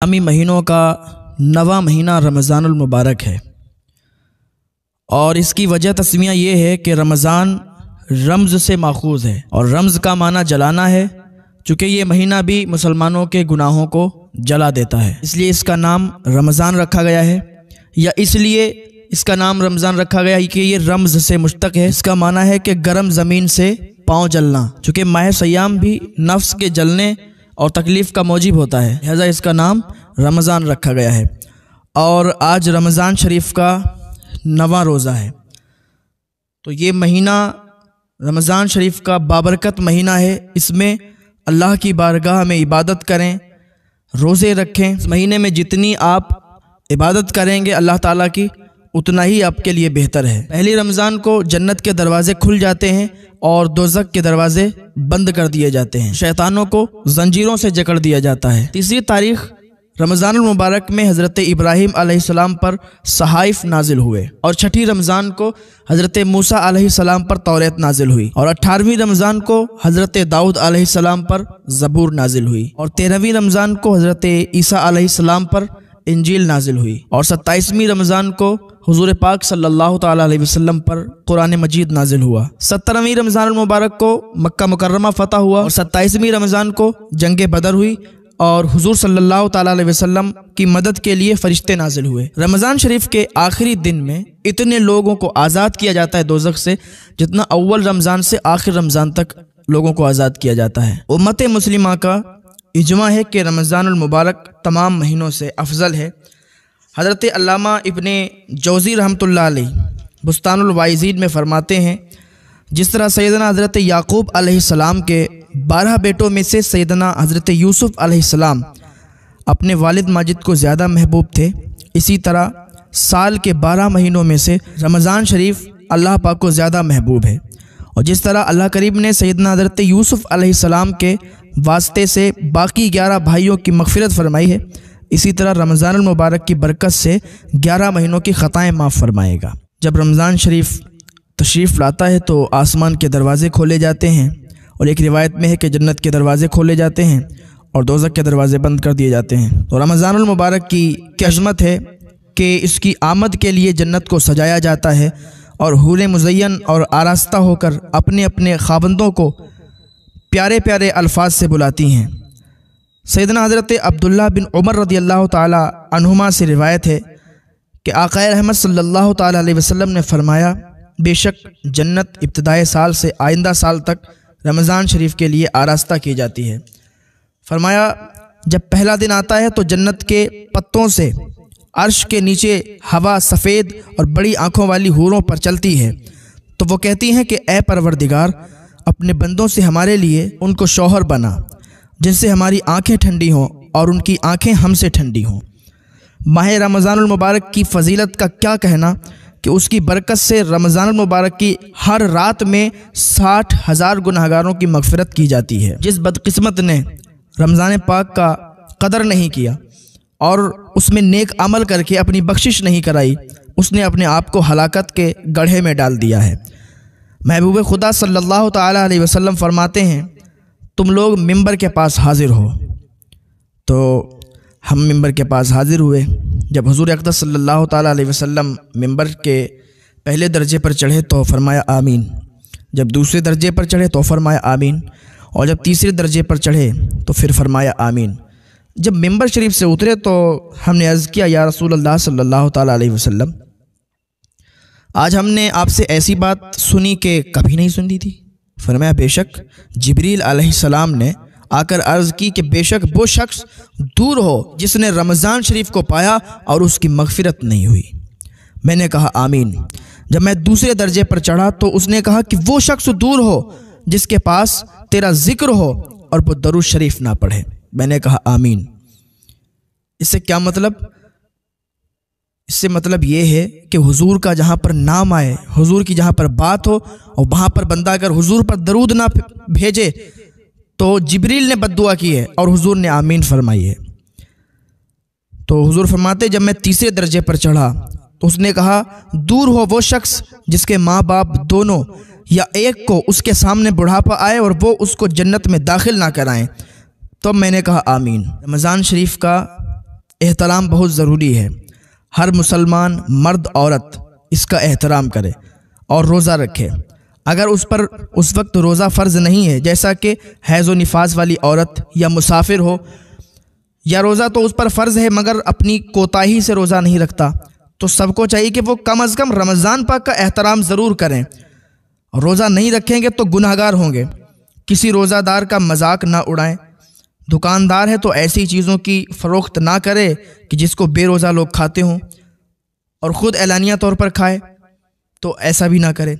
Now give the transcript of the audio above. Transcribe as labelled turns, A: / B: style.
A: اسلامی مہینوں کا 9واں مہینہ رمضان المبارک ہے، اور اس کی وجہ تسمیہ یہ ہے کہ رمضان رمز سے ماخوذ ہے، اور رمز کا معنی جلانا ہے، چونکہ یہ مہینہ بھی مسلمانوں کے گناہوں کو جلا دیتا ہے، اس لیے اس کا نام رمضان رکھا گیا ہے، یا اس لیے اس کا نام رمضان رکھا گیا کہ یہ رمز سے مشتق ہے۔ اس کا معنی ہے کہ گرم زمین سے پاؤں جلنا، چونکہ ماہ سیام بھی نفس کے جلنے اور تکلیف کا موجب ہوتا ہے، لہذا اس کا نام رمضان رکھا گیا ہے۔ اور آج رمضان شریف کا 9واں روزہ ہے، تو یہ مہینہ رمضان شریف کا بابرکت مہینہ ہے، اس میں اللہ کی بارگاہ میں عبادت کریں، روزے رکھیں۔ اس مہینے میں جتنی آپ عبادت کریں گے اللہ تعالیٰ کی، اتنا ہی آپ کے لیے بہتر ہے۔ پہلی رمضان کو جنت کے دروازے کھل جاتے ہیں اور دوزخ کے دروازے بند کر دیے جاتے ہیں، شیطانوں کو زنجیروں سے جکڑ دیا جاتا ہے۔ تیسری تاریخ رمضان المبارک میں حضرت ابراہیم علیہ السلام پر صحائف نازل ہوئے، اور چھٹی رمضان کو حضرت موسیٰ علیہ السلام پر توریت نازل ہوئی، اور 18ویں رمضان کو حضرت داؤد علیہ السلام پر زبور نازل ہوئی، اور 13ویں رمضان کو حضرت عیسیٰ علیہ السلام پر انجیل نازل ہوئی، اور 27ویں رمضان کو حضور پاک صلی اللہ تعالیٰ علیہ وسلم پر قرآن مجید نازل ہوا۔ 17ویں رمضان المبارک کو مکہ مکرمہ فتح ہوا، اور 27ویں رمضان کو جنگ بدر ہوئی، اور حضور صلی اللہ تعالیٰ علیہ وسلم کی مدد کے لیے فرشتے نازل ہوئے۔ رمضان شریف کے آخری دن میں اتنے لوگوں کو آزاد کیا جاتا ہے دوزخ سے، جتنا اول رمضان سے آخر رمضان تک لوگوں کو آزاد کیا جاتا ہے۔ امت مسلمہ کا اجماع ہے کہ رمضان المبارک تمام مہینوں سے افضل ہے۔ حضرت علامہ ابن جوزی رحمۃ اللہ علیہ بستان الواعظین میں فرماتے ہیں، جس طرح سیدنا حضرت یعقوب علیہ السلام کے 12 بیٹوں میں سے سیدنا حضرت یوسف علیہ السلام اپنے والد ماجد کو زیادہ محبوب تھے، اسی طرح سال کے 12 مہینوں میں سے رمضان شریف اللہ پاک کو زیادہ محبوب ہے، اور جس طرح اللہ کریم نے سیدنا حضرت یوسف علیہ السلام کے واسطے سے باقی 11 بھائیوں کی مغفرت فرمائی ہے، اسی طرح رمضان المبارک کی برکت سے 11 مہینوں کی خطائیں معاف فرمائے گا۔ جب رمضان شریف تشریف لاتا ہے تو آسمان کے دروازے کھولے جاتے ہیں، اور ایک روایت میں ہے کہ جنت کے دروازے کھولے جاتے ہیں اور دوزخ کے دروازے بند کر دیے جاتے ہیں۔ تو رمضان المبارک کی عظمت ہے کہ اس کی آمد کے لیے جنت کو سجایا جاتا ہے، اور حور مزین اور آراستہ ہو کر اپنے اپنے خاوندوں کو پیارے پیارے الفاظ سے بلاتی ہیں۔ سیدنا حضرت عبداللہ بن عمر رضی اللہ تعالی عنہما سے روایت ہے کہ آقا رحمت صلی اللہ تعالی علیہ وسلم نے فرمایا، بے شک جنت ابتدائے سال سے آئندہ سال تک رمضان شریف کے لیے آراستہ کی جاتی ہے۔ فرمایا، جب پہلا دن آتا ہے تو جنت کے پتوں سے عرش کے نیچے ہوا سفید اور بڑی آنکھوں والی حوروں پر چلتی ہے، تو وہ کہتی ہیں کہ اے پروردگار، اپنے بندوں سے ہمارے لیے ان کو شوہر بنا جن سے ہماری آنکھیں ٹھنڈی ہوں اور ان کی آنکھیں ہم سے ٹھنڈی ہوں۔ ماہ رمضان المبارک کی فضیلت کا کیا کہنا کہ اس کی برکت سے رمضان المبارک کی ہر رات میں 60,000 گناہگاروں کی مغفرت کی جاتی ہے۔ جس بدقسمت نے رمضان پاک کا قدر نہیں کیا اور اس میں نیک عمل کر کے اپنی بخشش نہیں کرائی، اس نے اپنے آپ کو ہلاکت کے گڑھے میں ڈال دیا ہے۔ محبوب خدا صلی اللہ تعالی علیہ وسلم فرماتے ہیں، تم لوگ ممبر کے پاس حاضر ہو۔ تو ہم ممبر کے پاس حاضر ہوئے۔ جب حضور اقدس صلی اللہ تعالی علیہ وسلم ممبر کے پہلے درجے پر چڑھے تو فرمایا آمین، جب دوسرے درجے پر چڑھے تو فرمایا آمین، اور جب تیسرے درجے پر چڑھے تو پھر فرمایا آمین۔ جب ممبر شریف سے اترے تو ہم نے عرض کیا، یا رسول اللہ صلی اللہ تعالی علیہ وسلم، آج ہم نے آپ سے ایسی بات سنی کہ کبھی نہیں سنی تھی۔ فرمایا، بے شک جبریل علیہ السلام نے آ کر عرض کی کہ بے شک وہ شخص دور ہو جس نے رمضان شریف کو پایا اور اس کی مغفرت نہیں ہوئی۔ میں نے کہا آمین۔ جب میں دوسرے درجے پر چڑھا تو اس نے کہا کہ وہ شخص دور ہو جس کے پاس تیرا ذکر ہو اور وہ درود شریف نہ پڑھے۔ میں نے کہا آمین۔ اس سے کیا مطلب؟ اس سے مطلب یہ ہے کہ حضور کا جہاں پر نام آئے، حضور کی جہاں پر بات ہو، اور وہاں پر بندہ اگر حضور پر درود نہ بھیجے تو جبریل نے بد دعا کی ہے اور حضور نے آمین فرمائی ہے۔ تو حضور فرماتے، جب میں تیسرے درجے پر چڑھا تو اس نے کہا، دور ہو وہ شخص جس کے ماں باپ دونوں یا ایک کو اس کے سامنے بڑھاپا آئے اور وہ اس کو جنت میں داخل نہ کرائیں۔ تو میں نے کہا آمین۔ رمضان شریف کا احترام بہت ضروری ہے۔ ہر مسلمان مرد عورت اس کا احترام کرے اور روزہ رکھے۔ اگر اس پر اس وقت روزہ فرض نہیں ہے، جیسا کہ حیض و نفاس والی عورت یا مسافر ہو، یا روزہ تو اس پر فرض ہے مگر اپنی کوتاہی سے روزہ نہیں رکھتا، تو سب کو چاہیے کہ وہ کم از کم رمضان پاک کا احترام ضرور کریں۔ روزہ نہیں رکھیں گے تو گناہگار ہوں گے۔ کسی روزہ دار کا مذاق نہ اڑائیں۔ دکاندار ہے تو ایسی چیزوں کی فروخت نہ کرے کہ جس کو بے روزہ لوگ کھاتے ہوں اور خود اعلانیہ طور پر کھائے، تو ایسا بھی نہ کرے۔